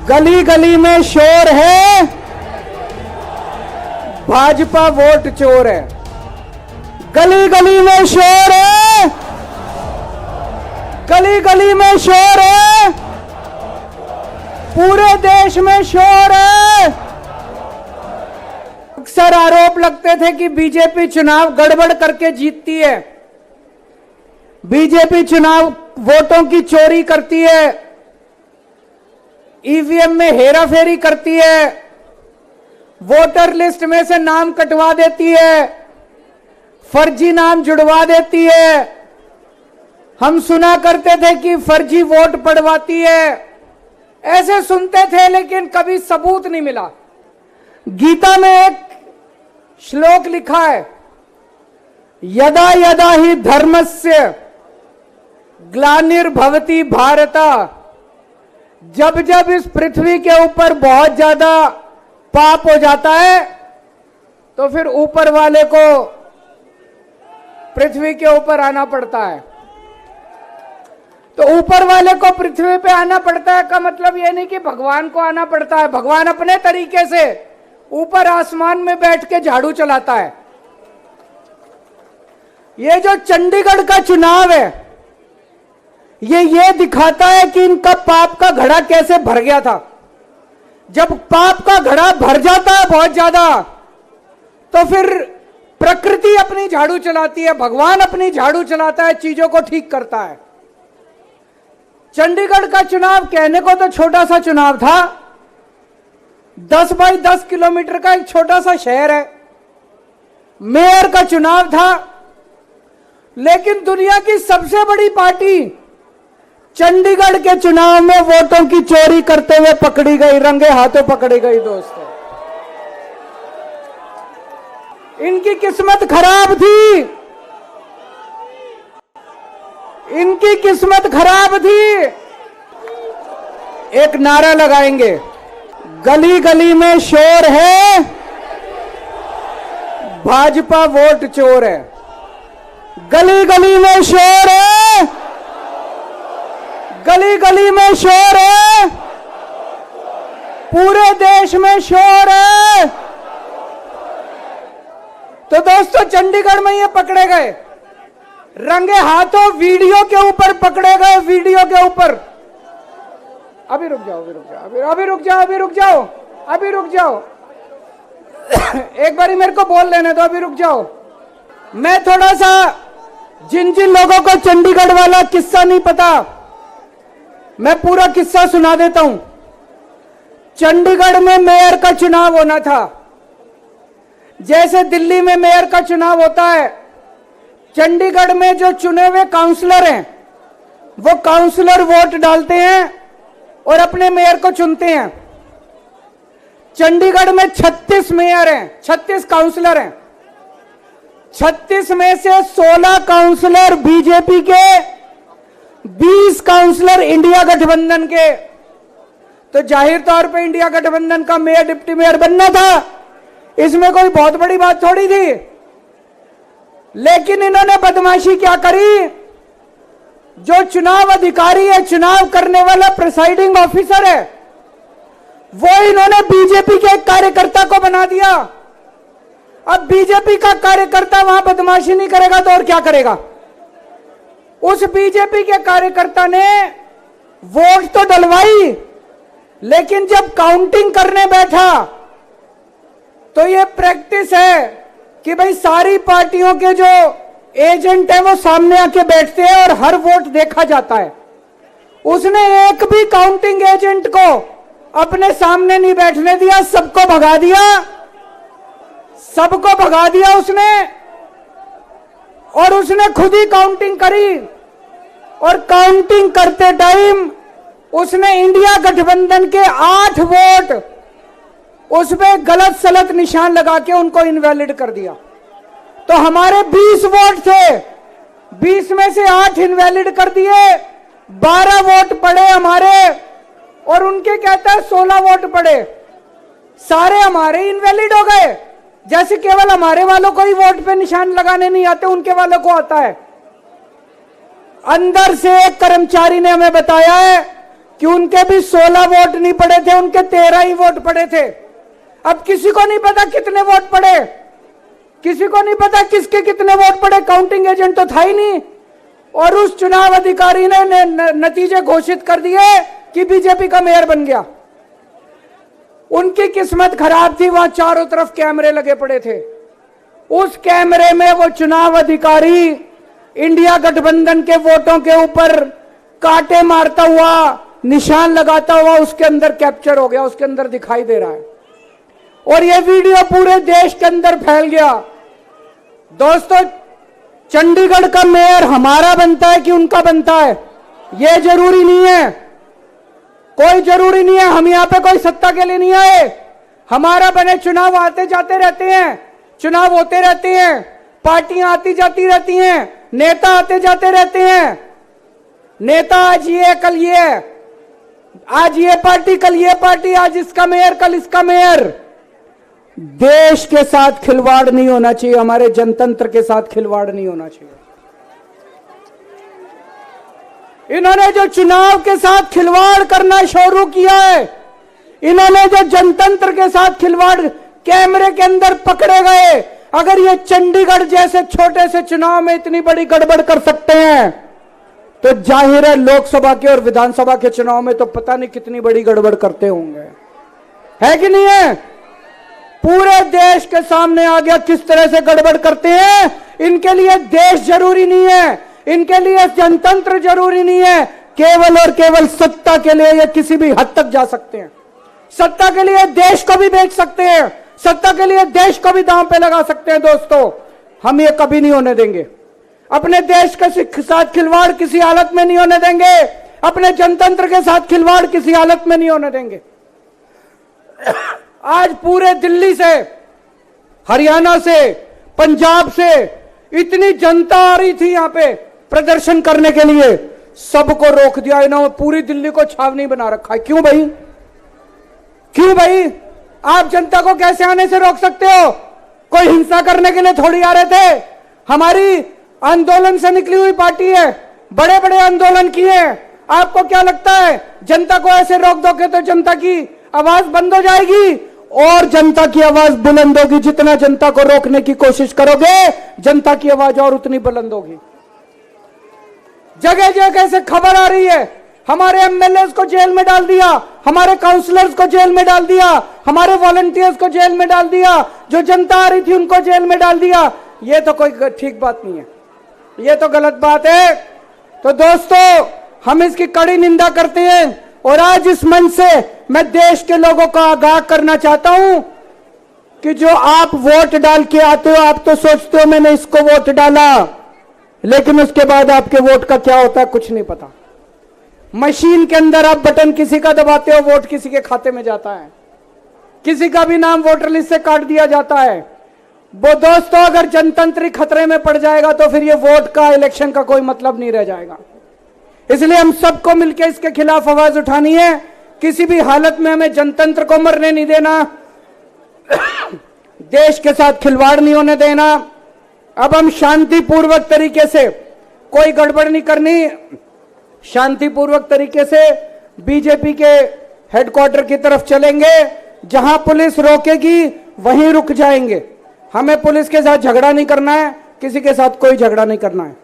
गली गली में शोर है, भाजपा वोट चोर है। गली गली में शोर है, गली गली में शोर है, पूरे देश में शोर है। अक्सर आरोप लगते थे कि बीजेपी चुनाव गड़बड़ करके जीतती है, बीजेपी चुनाव वोटों की चोरी करती है, ईवीएम में हेराफेरी करती है, वोटर लिस्ट में से नाम कटवा देती है, फर्जी नाम जुड़वा देती है। हम सुना करते थे कि फर्जी वोट पड़वाती है, ऐसे सुनते थे, लेकिन कभी सबूत नहीं मिला। गीता में एक श्लोक लिखा है, यदा यदा ही धर्मस्य ग्लानिर्भवति भारत। जब जब इस पृथ्वी के ऊपर बहुत ज्यादा पाप हो जाता है तो फिर ऊपर वाले को पृथ्वी के ऊपर आना पड़ता है। तो ऊपर वाले को पृथ्वी पे आना पड़ता है का मतलब यह नहीं कि भगवान को आना पड़ता है। भगवान अपने तरीके से ऊपर आसमान में बैठ के झाड़ू चलाता है। ये जो चंडीगढ़ का चुनाव है ये दिखाता है कि इनका पाप का घड़ा कैसे भर गया था। जब पाप का घड़ा भर जाता है बहुत ज्यादा तो फिर प्रकृति अपनी झाड़ू चलाती है, भगवान अपनी झाड़ू चलाता है, चीजों को ठीक करता है। चंडीगढ़ का चुनाव कहने को तो छोटा सा चुनाव था, 10 बाई 10 किलोमीटर का एक छोटा सा शहर है, मेयर का चुनाव था, लेकिन दुनिया की सबसे बड़ी पार्टी चंडीगढ़ के चुनाव में वोटों की चोरी करते हुए पकड़ी गई, रंगे हाथों पकड़ी गई। दोस्तों, इनकी किस्मत खराब थी, इनकी किस्मत खराब थी। एक नारा लगाएंगे, गली गली में शोर है, भाजपा वोट चोर है। गली गली में शोर है, गली गली में शोर है, पूरे देश में शोर है। तो दोस्तों, चंडीगढ़ में ये पकड़े गए, रंगे हाथों वीडियो के ऊपर पकड़े गए, वीडियो के ऊपर। अभी रुक जाओ, अभी रुक जाओ, अभी रुक जाओ, अभी रुक जाओ, अभी रुक जाओ। एक बारी मेरे को बोल लेने दो, अभी रुक जाओ। मैं थोड़ा सा, जिन जिन लोगों को चंडीगढ़ वाला किस्सा नहीं पता, मैं पूरा किस्सा सुना देता हूं। चंडीगढ़ में मेयर का चुनाव होना था, जैसे दिल्ली में मेयर का चुनाव होता है। चंडीगढ़ में जो चुने हुए काउंसलर हैं वो काउंसलर वोट डालते हैं और अपने मेयर को चुनते हैं। चंडीगढ़ में 36 मेयर हैं, 36 काउंसलर हैं। 36 में से 16 काउंसलर बीजेपी के, 20 काउंसलर इंडिया गठबंधन के। तो जाहिर तौर पे इंडिया गठबंधन का मेयर डिप्टी मेयर बनना था, इसमें कोई बहुत बड़ी बात थोड़ी थी। लेकिन इन्होंने बदमाशी क्या करी, जो चुनाव अधिकारी है, चुनाव करने वाला प्रिसाइडिंग ऑफिसर है, वो इन्होंने बीजेपी के एक कार्यकर्ता को बना दिया। अब बीजेपी का कार्यकर्ता वहां बदमाशी नहीं करेगा तो और क्या करेगा। उस बीजेपी के कार्यकर्ता ने वोट तो डलवाई, लेकिन जब काउंटिंग करने बैठा तो ये प्रैक्टिस है कि भाई सारी पार्टियों के जो एजेंट है वो सामने आके बैठते हैं और हर वोट देखा जाता है। उसने एक भी काउंटिंग एजेंट को अपने सामने नहीं बैठने दिया, सबको भगा दिया, सबको भगा दिया उसने। और उसने खुद ही काउंटिंग करी और काउंटिंग करते टाइम उसने इंडिया गठबंधन के 8 वोट उसमें गलत सलत निशान लगा के उनको इनवैलिड कर दिया। तो हमारे 20 वोट थे, 20 में से 8 इनवैलिड कर दिए, 12 वोट पड़े हमारे और उनके कहता है 16 वोट पड़े, सारे हमारे इनवैलिड हो गए। जैसे केवल हमारे वालों को ही वोट पे निशान लगाने नहीं आते, उनके वालों को आता है। अंदर से एक कर्मचारी ने हमें बताया है कि उनके भी 16 वोट नहीं पड़े थे, उनके 13 ही वोट पड़े थे। अब किसी को नहीं पता कितने वोट पड़े, किसी को नहीं पता किसके कितने वोट पड़े, काउंटिंग एजेंट तो था ही नहीं। और उस चुनाव अधिकारी ने नतीजे घोषित कर दिए कि बीजेपी का मेयर बन गया। उनकी किस्मत खराब थी, वहां चारों तरफ कैमरे लगे पड़े थे। उस कैमरे में वो चुनाव अधिकारी इंडिया गठबंधन के वोटों के ऊपर कांटे मारता हुआ, निशान लगाता हुआ उसके अंदर कैप्चर हो गया, उसके अंदर दिखाई दे रहा है। और ये वीडियो पूरे देश के अंदर फैल गया। दोस्तों, चंडीगढ़ का मेयर हमारा बनता है कि उनका बनता है, ये जरूरी नहीं है, कोई जरूरी नहीं है। हम यहां पे कोई सत्ता के लिए नहीं आए, हमारा बने। चुनाव आते जाते रहते हैं, चुनाव होते रहते हैं, पार्टियां आती जाती रहती हैं, नेता आते जाते रहते हैं। नेता आज ये कल ये, आज ये पार्टी कल ये पार्टी, आज इसका मेयर कल इसका मेयर। देश के साथ खिलवाड़ नहीं होना चाहिए, हमारे जनतंत्र के साथ खिलवाड़ नहीं होना चाहिए। इन्होंने जो चुनाव के साथ खिलवाड़ करना शुरू किया है, इन्होंने जो जनतंत्र के साथ खिलवाड़ कैमरे के अंदर पकड़े गए, अगर ये चंडीगढ़ जैसे छोटे से चुनाव में इतनी बड़ी गड़बड़ कर सकते हैं, तो जाहिर है लोकसभा के और विधानसभा के चुनाव में तो पता नहीं कितनी बड़ी गड़बड़ करते होंगे, है कि नहीं है? पूरे देश के सामने आ गया किस तरह से गड़बड़ करते हैं। इनके लिए देश जरूरी नहीं है, इनके लिए जनतंत्र जरूरी नहीं है, केवल और केवल सत्ता के लिए ये किसी भी हद तक जा सकते हैं। सत्ता के लिए देश को भी बेच सकते हैं, सत्ता के लिए देश को भी दांव पे लगा सकते हैं। दोस्तों, हम ये कभी नहीं होने देंगे। अपने देश के साथ खिलवाड़ किसी हालत में नहीं होने देंगे, अपने जनतंत्र के साथ खिलवाड़ किसी हालत में नहीं होने देंगे। आज पूरे दिल्ली से, हरियाणा से, पंजाब से इतनी जनता आ रही थी यहां पे प्रदर्शन करने के लिए, सबको रोक दिया इन्होंने, पूरी दिल्ली को छावनी बना रखा है। क्यों भाई, क्यों भाई? आप जनता को कैसे आने से रोक सकते हो? कोई हिंसा करने के लिए थोड़ी आ रहे थे। हमारी आंदोलन से निकली हुई पार्टी है, बड़े बड़े आंदोलन किए। आपको क्या लगता है जनता को ऐसे रोक दोगे तो जनता की आवाज बंद हो जाएगी? और जनता की आवाज बुलंद होगी। जितना जनता को रोकने की कोशिश करोगे, जनता की आवाज और उतनी बुलंद होगी। जगह जगह से खबर आ रही है, हमारे एमएलए को जेल में डाल दिया, हमारे काउंसलर्स को जेल में डाल दिया, हमारे वॉलंटियर्स को जेल में डाल दिया, जो जनता आ रही थी उनको जेल में डाल दिया। ये तो कोई ठीक बात नहीं है, ये तो गलत बात है। तो दोस्तों, हम इसकी कड़ी निंदा करते हैं। और आज इस मंच से मैं देश के लोगों को आगाह करना चाहता हूं कि जो आप वोट डाल के आते हो, आप तो सोचते हो मैंने इसको वोट डाला, लेकिन उसके बाद आपके वोट का क्या होता है कुछ नहीं पता। मशीन के अंदर आप बटन किसी का दबाते हो, वोट किसी के खाते में जाता है, किसी का भी नाम वोटर लिस्ट से काट दिया जाता है। वो दोस्तों, अगर जनतंत्र खतरे में पड़ जाएगा तो फिर ये वोट का, इलेक्शन का कोई मतलब नहीं रह जाएगा। इसलिए हम सबको मिलकर इसके खिलाफ आवाज उठानी है। किसी भी हालत में हमें जनतंत्र को मरने नहीं देना, देश के साथ खिलवाड़ नहीं होने देना। अब हम शांतिपूर्वक तरीके से, कोई गड़बड़ नहीं करनी, शांतिपूर्वक तरीके से बीजेपी के हेडक्वार्टर की तरफ चलेंगे। जहां पुलिस रोकेगी वहीं रुक जाएंगे। हमें पुलिस के साथ झगड़ा नहीं करना है, किसी के साथ कोई झगड़ा नहीं करना है।